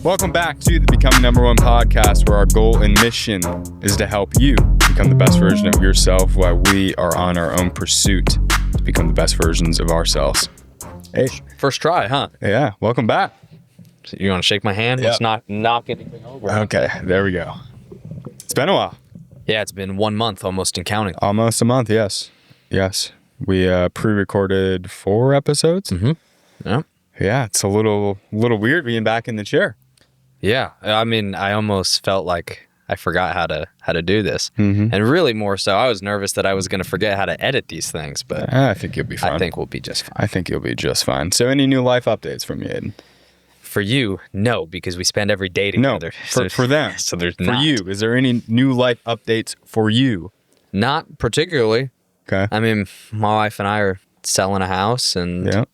Welcome back to the Becoming Number One podcast, where our goal and mission is to help you become the best version of yourself while we are on our own pursuit to become the best versions of ourselves. Hey, first try, huh? Yeah, welcome back. So you want to shake my hand? Yep. Let's not knock anything over. Okay, there we go. It's been a while. Yeah, it's been 1 month almost and counting. Almost a month, yes. Yes. We pre-recorded 4 episodes. Mm-hmm. Yeah. Yeah, it's a little weird being back in the chair. Yeah. I mean, I almost felt like I forgot how to do this. Mm-hmm. And really more so, I was nervous that I was going to forget how to edit these things, but I think you'll be fine. I think we'll be just fine. I think you'll be just fine. So any new life updates from you, Aidan? For you, no, because we spend every day together. No, for them. So there's for not. you, is there any new life updates for you? Not particularly. Okay. I mean, my wife and I are selling a house, and Yeah.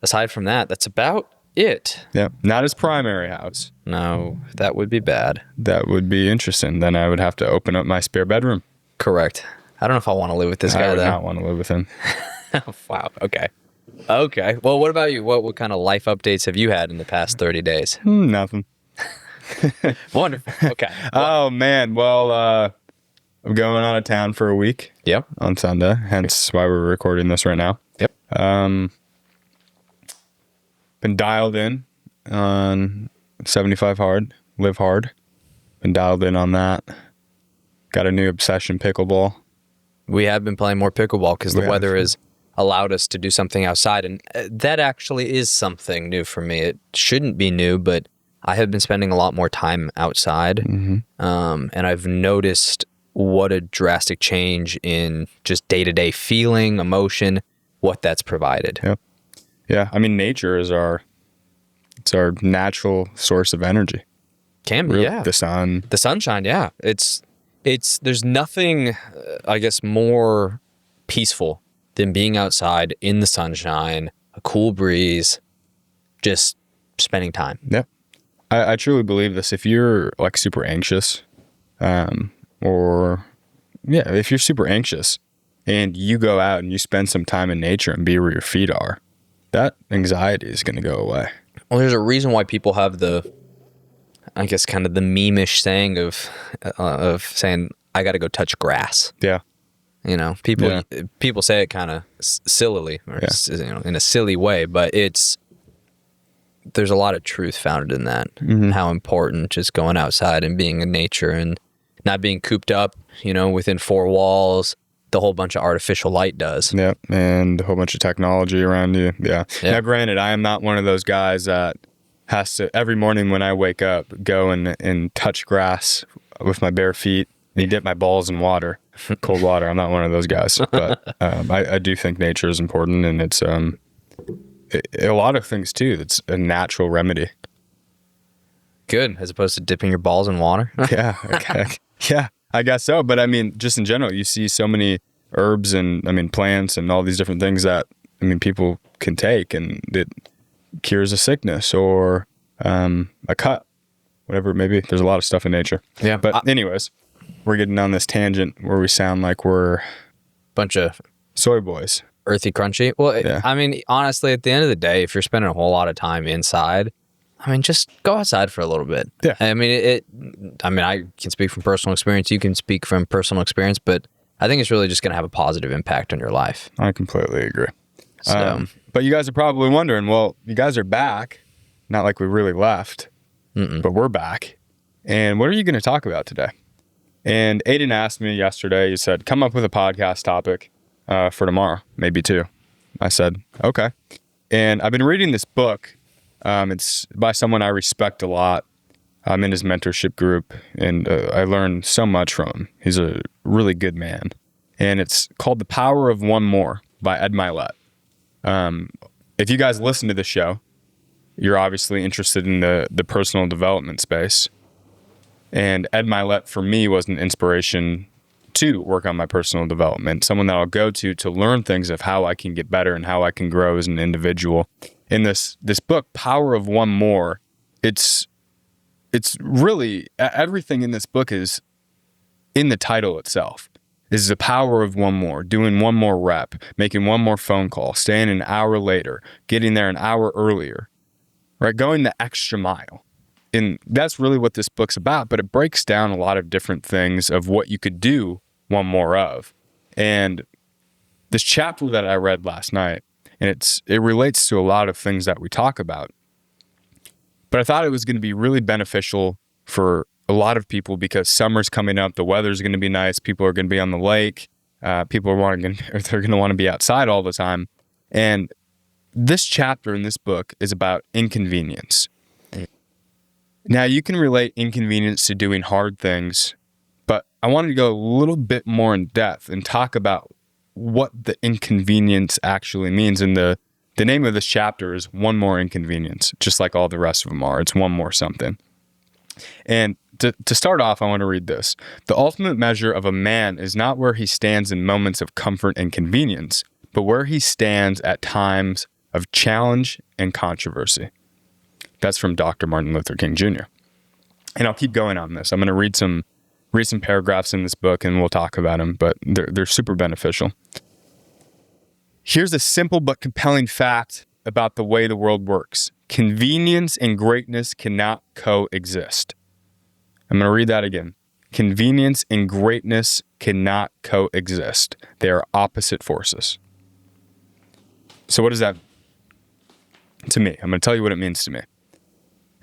aside from that, that's about it. Yeah. Not his primary house. No, that would be bad. That would be interesting. Then I would have to open up my spare bedroom. Correct. I don't know if I want to live with this guy, I would though. not want to live with him. Wow. Okay. Okay. Well, what about you? What kind of life updates have you had in the past 30 days? Nothing. Wonderful. Okay. Oh, man. Well, I'm going out of town for a week. Yep. On Sunday, hence why we're recording this right now. Yep. Been dialed in on 75 hard, live hard. Been dialed in on that. Got a new obsession, pickleball. We have been playing more pickleball because the We weather have. has allowed us to do something outside. And that actually is something new for me. It shouldn't be new, but I have been spending a lot more time outside. Mm-hmm. And I've noticed what a drastic change in just day-to-day feeling, emotion, what that's provided. Yep. Yeah. I mean, nature is our natural source of energy. Can be, Really, yeah. The sun. The sunshine, yeah. It's there's nothing, I guess, more peaceful than being outside in the sunshine, a cool breeze, just spending time. Yep. I truly believe this. If you're like super anxious, if you're super anxious and you go out and you spend some time in nature and be where your feet are, that anxiety is going to go away. Well, there's a reason why people have I guess, kind of the meme-ish saying of saying, I got to go touch grass. Yeah. You know, people say it kind of sillily, or in a silly way, but there's a lot of truth founded in that. Mm-hmm. How important just going outside and being in nature and not being cooped up, within 4 walls, the whole bunch of artificial light does. Yep. And a whole bunch of technology around you. Yeah. Now, granted, I am not one of those guys that has to, every morning when I wake up, go and touch grass with my bare feet and dip my balls in water, cold water. I'm not one of those guys. But I do think nature is important, and it's a lot of things, too. It's a natural remedy. Good, as opposed to dipping your balls in water. Yeah. Okay. Yeah, I guess so. But I mean, just in general, you see so many herbs and plants and all these different things that people can take, and it cures a sickness or a cut, whatever it may be. There's a lot of stuff in nature. Yeah. But anyways, we're getting on this tangent where we sound like we're Bunch of soy boys. earthy crunchy. Well, Yeah. I mean, honestly, at the end of the day, if you're spending a whole lot of time inside, just go outside for a little bit. Yeah. I can speak from personal experience. You can speak from personal experience, but I think it's really just going to have a positive impact on your life. I completely agree. So, But you guys are probably wondering, well, you guys are back. Not like we really left, but we're back. And what are you going to talk about today? And Aidan asked me yesterday, he said, come up with a podcast topic for tomorrow, maybe 2. I said, okay. And I've been reading this book. It's by someone I respect a lot. I'm in his mentorship group, and I learned so much from him. He's a really good man. And it's called The Power of One More by Ed Milet. If you guys listen to the show, you're obviously interested in the personal development space. And Ed Milet, for me, was an inspiration to work on my personal development, someone that I'll go to learn things of how I can get better and how I can grow as an individual. In this book, Power of One More, it's really, everything in this book is in the title itself. This is the power of one more, doing one more rep, making one more phone call, staying an hour later, getting there an hour earlier, right? Going the extra mile. And that's really what this book's about, but it breaks down a lot of different things of what you could do one more of. And this chapter that I read last night, and it relates to a lot of things that we talk about. But I thought it was going to be really beneficial for a lot of people because summer's coming up, the weather's going to be nice, people are going to be on the lake, they're going to want to be outside all the time. And this chapter in this book is about inconvenience. Now, you can relate inconvenience to doing hard things, but I wanted to go a little bit more in depth and talk about what the inconvenience actually means. And the name of this chapter is One More Inconvenience, just like all the rest of them are. It's one more something. And to start off, I want to read this. The ultimate measure of a man is not where he stands in moments of comfort and convenience, but where he stands at times of challenge and controversy. That's from Dr. Martin Luther King Jr. And I'll keep going on this. I'm going to read some paragraphs in this book and we'll talk about them, but they're super beneficial. Here's a simple but compelling fact about the way the world works. Convenience and greatness cannot coexist. I'm going to read that again. Convenience and greatness cannot coexist. They are opposite forces. So what does that mean to me? I'm going to tell you what it means to me.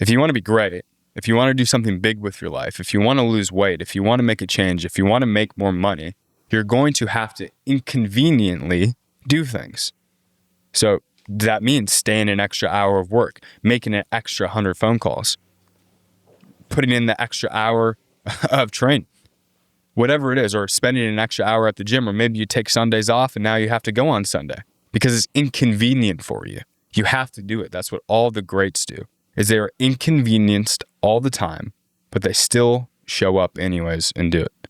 If you want to be great, if you want to do something big with your life, if you want to lose weight, if you want to make a change, if you want to make more money, you're going to have to inconveniently do things. So that means staying an extra hour of work, making an extra 100 phone calls, putting in the extra hour of training, whatever it is, or spending an extra hour at the gym, or maybe you take Sundays off and now you have to go on Sunday because it's inconvenient for you. You have to do it. That's what all the greats do, is they are inconvenienced all the time, but they still show up anyways and do it.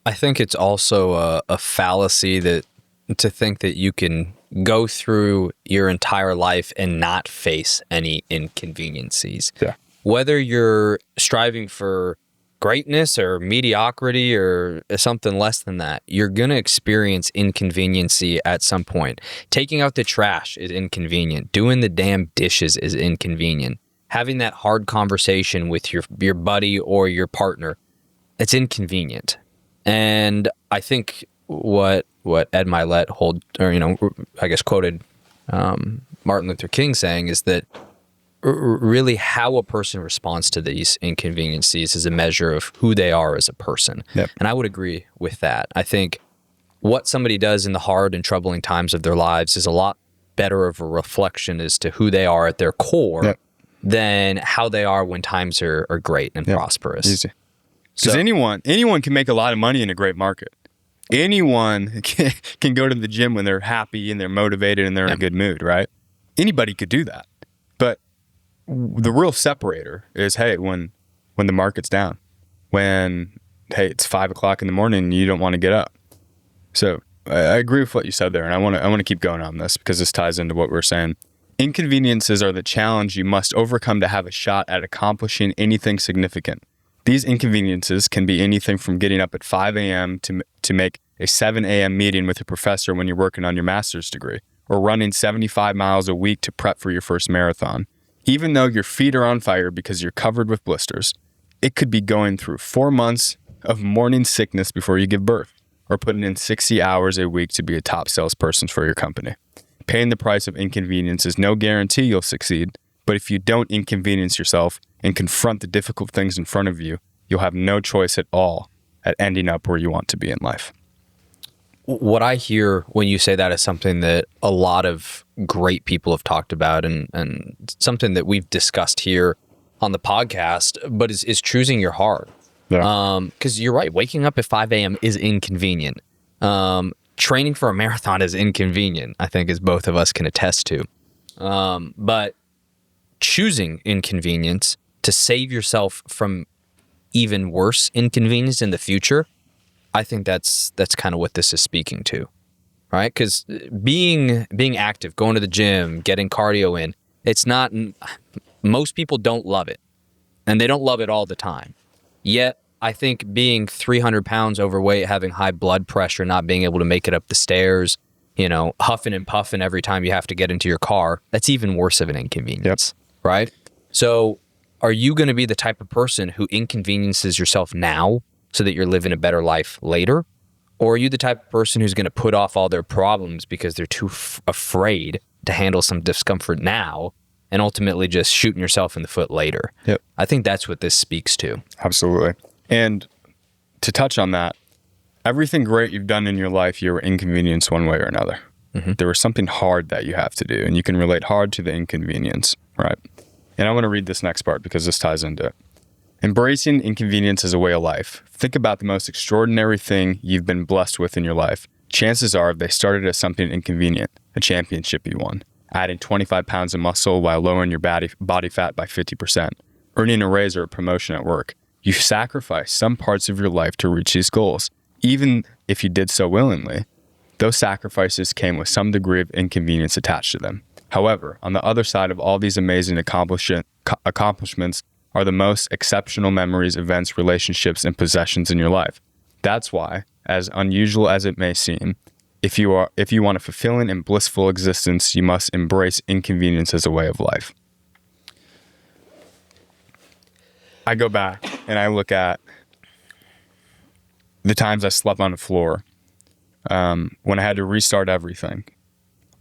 I think it's also a fallacy to think that you can go through your entire life and not face any inconveniences. Yeah. Whether you're striving for greatness or mediocrity or something less than that, you're going to experience inconveniency at some point. Taking out the trash is inconvenient. Doing the damn dishes is inconvenient. Having that hard conversation with your buddy or your partner, it's inconvenient. And I think what Ed Milet quoted Martin Luther King saying is that really how a person responds to these inconveniences is a measure of who they are as a person. Yep. And I would agree with that. I think what somebody does in the hard and troubling times of their lives is a lot better of a reflection as to who they are at their core Yep. than how they are when times are great and prosperous. Easy. Because anyone can make a lot of money in a great market. Anyone can go to the gym when they're happy and they're motivated and they're in a good mood, right? Anybody could do that. But the real separator is, hey, when the market's down, when, hey, it's 5 o'clock in the morning and you don't want to get up. So I agree with what you said there, and I want to keep going on this because this ties into what we're saying. Inconveniences are the challenge you must overcome to have a shot at accomplishing anything significant. These inconveniences can be anything from getting up at 5 a.m. to make a 7 a.m. meeting with a professor when you're working on your master's degree, or running 75 miles a week to prep for your first marathon. Even though your feet are on fire because you're covered with blisters, it could be going through 4 months of morning sickness before you give birth, or putting in 60 hours a week to be a top salesperson for your company. Paying the price of inconvenience is no guarantee you'll succeed, but if you don't inconvenience yourself and confront the difficult things in front of you, you'll have no choice at all at ending up where you want to be in life. What I hear when you say that is something that a lot of great people have talked about and something that we've discussed here on the podcast, but is choosing your heart. Yeah. Because you're right, waking up at 5 a.m. is inconvenient. Training for a marathon is inconvenient, I think, as both of us can attest to. But choosing inconvenience to save yourself from even worse inconvenience in the future, I think that's kind of what this is speaking to, right? Because being active, going to the gym, getting cardio in, it's not, most people don't love it, and they don't love it all the time. Yet, I think being 300 pounds overweight, having high blood pressure, not being able to make it up the stairs, huffing and puffing every time you have to get into your car, that's even worse of an inconvenience, right? So are you going to be the type of person who inconveniences yourself now so that you're living a better life later? Or are you the type of person who's going to put off all their problems because they're too afraid to handle some discomfort now and ultimately just shooting yourself in the foot later? Yep. I think that's what this speaks to. Absolutely. And to touch on that, everything great you've done in your life, you were inconvenienced one way or another. Mm-hmm. There was something hard that you have to do, and you can relate hard to the inconvenience, right? And I want to read this next part because this ties into it. Embracing inconvenience as a way of life. Think about the most extraordinary thing you've been blessed with in your life. Chances are they started as something inconvenient, a championship you won, adding 25 pounds of muscle while lowering your body fat by 50%, earning a raise or a promotion at work. You sacrificed some parts of your life to reach these goals. Even if you did so willingly, those sacrifices came with some degree of inconvenience attached to them. However, on the other side of all these amazing accomplishments are the most exceptional memories, events, relationships, and possessions in your life. That's why, as unusual as it may seem, if you want a fulfilling and blissful existence, you must embrace inconvenience as a way of life. I go back and I look at the times I slept on the floor, when I had to restart everything.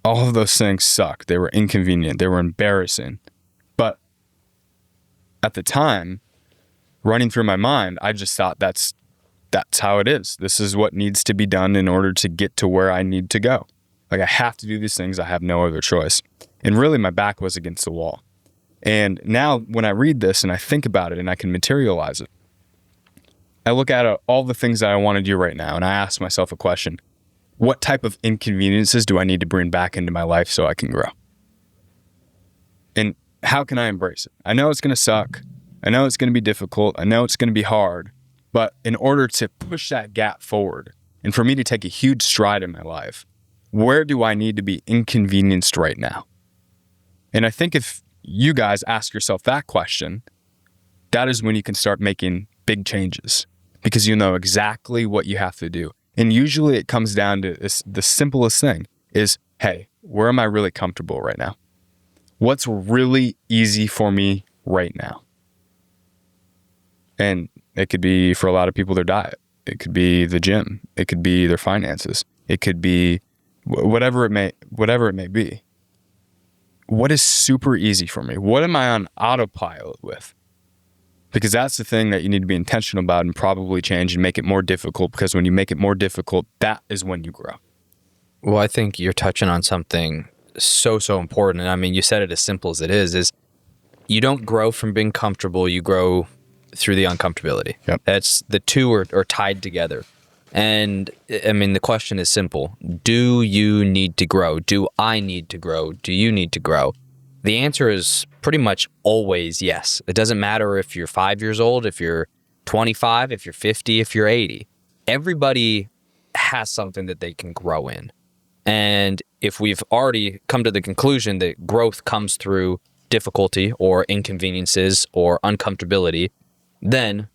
All of those things sucked. They were inconvenient. They were embarrassing. But at the time, running through my mind, I just thought that's how it is. This is what needs to be done in order to get to where I need to go. Like, I have to do these things. I have no other choice. And really, my back was against the wall. And now when I read this and I think about it and I can materialize it, I look at all the things that I want to do right now and I ask myself a question. What type of inconveniences do I need to bring back into my life so I can grow? And how can I embrace it? I know it's going to suck. I know it's going to be difficult. I know it's going to be hard. But in order to push that gap forward and for me to take a huge stride in my life, where do I need to be inconvenienced right now? And I think if you guys ask yourself that question, that is when you can start making big changes because you know exactly what you have to do. And usually it comes down to the simplest thing is, hey, where am I really comfortable right now? What's really easy for me right now? And it could be, for a lot of people, their diet. It could be the gym. It could be their finances. It could be whatever it may be. What is super easy for me? What am I on autopilot with? Because that's the thing that you need to be intentional about and probably change and make it more difficult, because when you make it more difficult, that is when you grow. Well, I think you're touching on something so important. And I mean, you said it as simple as it is you don't grow from being comfortable, you grow through the uncomfortability. Yep. That's the two are tied together. And I mean, the question is simple. Do you need to grow? Do I need to grow? Do you need to grow? The answer is pretty much always yes. It doesn't matter if you're 5 years old, if you're 25, if you're 50, if you're 80. Everybody has something that they can grow in. And if we've already come to the conclusion that growth comes through difficulty or inconveniences or uncomfortability, then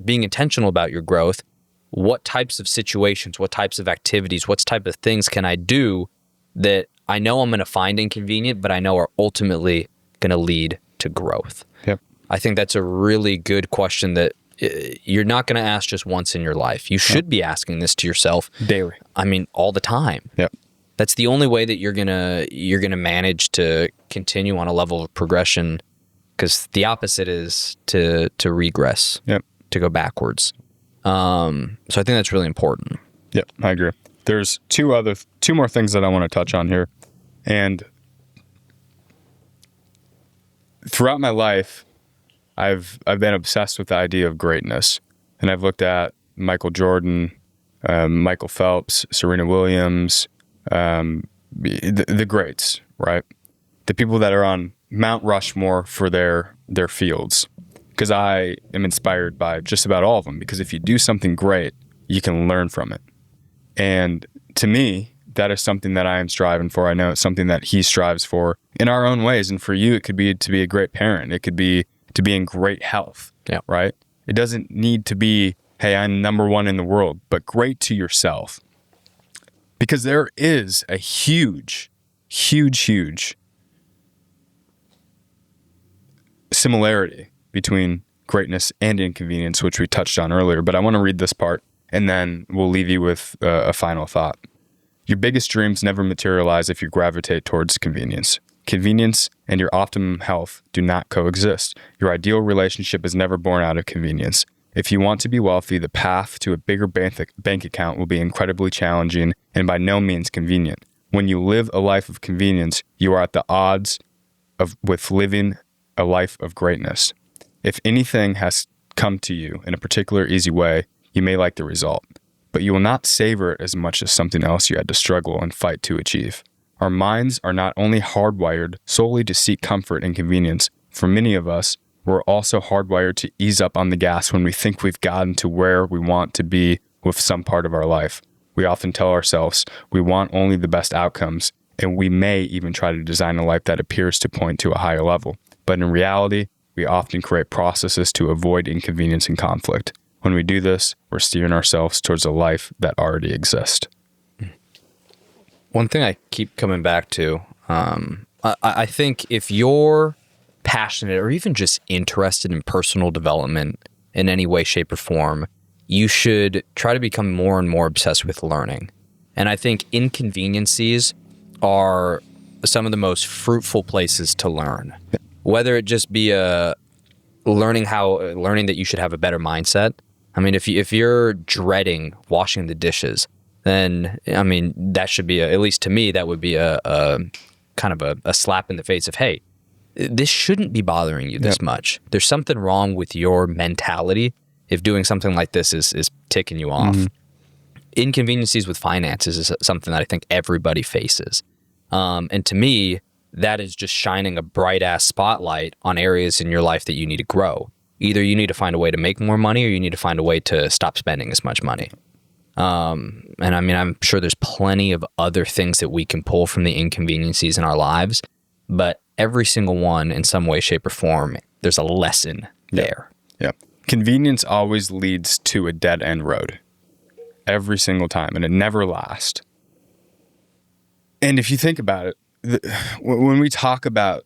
being intentional about your growth, what types of situations, what types of activities, what type of things can I do that I know I'm going to find inconvenient, but I know are ultimately going to lead to growth? Yep. I think that's a really good question that you're not going to ask just once in your life. You should be asking this to yourself daily. I mean, all the time. Yep. That's the only way that you're gonna manage to continue on a level of progression, because the opposite is to regress. Yep. To go backwards. So I think that's really important. Yep, I agree. There's two more things that I want to touch on here. And throughout my life, I've been obsessed with the idea of greatness. And I've looked at Michael Jordan, Michael Phelps, Serena Williams, the greats, right? The people that are on Mount Rushmore for their fields. Because I am inspired by just about all of them. Because if you do something great, you can learn from it. And to me, that is something that I am striving for. I know it's something that he strives for in our own ways. And for you, it could be to be a great parent. It could be to be in great health, right? It doesn't need to be, hey, I'm number one in the world, but great to yourself. Because there is a huge similarity between greatness and inconvenience, which we touched on earlier, but I want to read this part and then we'll leave you with a final thought. Your biggest dreams never materialize if you gravitate towards convenience. Convenience and your optimum health do not coexist. Your ideal relationship is never born out of convenience. If you want to be wealthy, the path to a bigger bank account will be incredibly challenging and by no means convenient. When you live a life of convenience, you are at the odds with living a life of greatness. If anything has come to you in a particular easy way, you may like the result, but you will not savor it as much as something else you had to struggle and fight to achieve. Our minds are not only hardwired solely to seek comfort and convenience. For many of us, we're also hardwired to ease up on the gas when we think we've gotten to where we want to be with some part of our life. We often tell ourselves we want only the best outcomes, and we may even try to design a life that appears to point to a higher level. But in reality, we often create processes to avoid inconvenience and conflict. When we do this, we're steering ourselves towards a life that already exists. One thing I keep coming back to, I think if you're passionate or even just interested in personal development in any way, shape, or form, you should try to become more and more obsessed with learning. And I think inconveniences are some of the most fruitful places to learn. Whether it just be learning that you should have a better mindset. I mean, if you're dreading washing the dishes, then I mean that should be at least to me that would be a kind of a slap in the face of, hey, this shouldn't be bothering you this much. There's something wrong with your mentality if doing something like this is ticking you off. Inconveniences with finances is something that I think everybody faces. And to me, that is just shining a bright ass spotlight on areas in your life that you need to grow. Either you need to find a way to make more money or you need to find a way to stop spending as much money. And I mean, I'm sure there's plenty of other things that we can pull from the inconveniences in our lives, but every single one in some way, shape, or form, there's a lesson there. Yeah. Convenience always leads to a dead end road every single time, and it never lasts. And if you think about it, when we talk about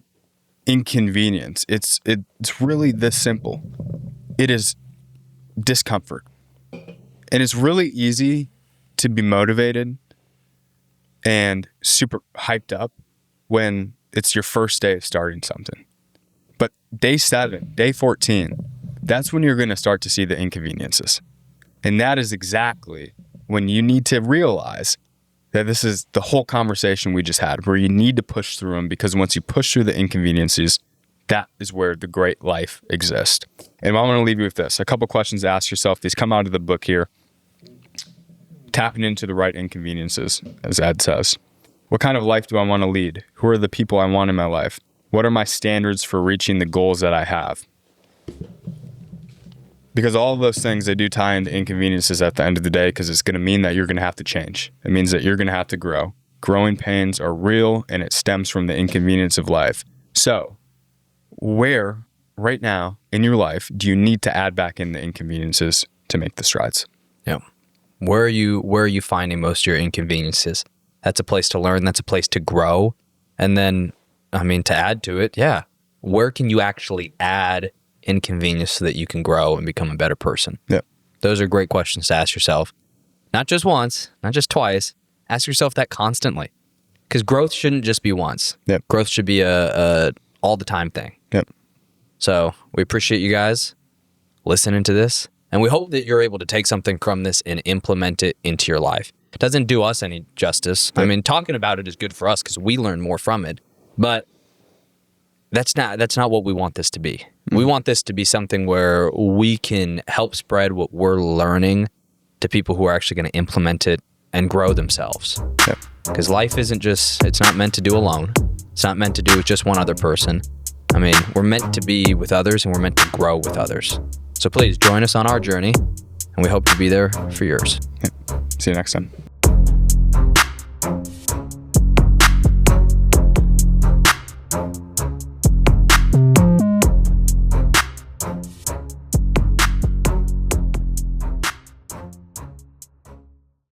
inconvenience, it's really this simple. It is discomfort. And it's really easy to be motivated and super hyped up when it's your first day of starting something. But day 7, day 14, that's when you're going to start to see the inconveniences. And that is exactly when you need to realize that this is the whole conversation we just had, where you need to push through them, because once you push through the inconveniences, that is where the great life exists. And I want to leave you with this. A couple questions to ask yourself. These come out of the book here. Tapping into the right inconveniences, as Ed says. What kind of life do I want to lead? Who are the people I want in my life? What are my standards for reaching the goals that I have? Because all of those things, they do tie into inconveniences at the end of the day, because it's going to mean that you're going to have to change. It means that you're going to have to grow. Growing pains are real, and it stems from the inconvenience of life. So, where, right now, in your life, do you need to add back in the inconveniences to make the strides? Yeah. Where are you finding most of your inconveniences? That's a place to learn. That's a place to grow. And then, I mean, to add to it, yeah. Where can you actually add inconvenience so that you can grow and become a better person? Yeah. Those are great questions to ask yourself. Not just once, not just twice. Ask yourself that constantly. Because growth shouldn't just be once. Yep. Growth should be a all the time thing. Yep. So we appreciate you guys listening to this. And we hope that you're able to take something from this and implement it into your life. It doesn't do us any justice. Yep. I mean, talking about it is good for us because we learn more from it. But that's not what we want this to be. Mm-hmm. We want this to be something where we can help spread what we're learning to people who are actually going to implement it and grow themselves. Because life it's not meant to do alone. It's not meant to do with just one other person. I mean, we're meant to be with others and we're meant to grow with others. So please join us on our journey, and we hope to be there for yours. See you next time.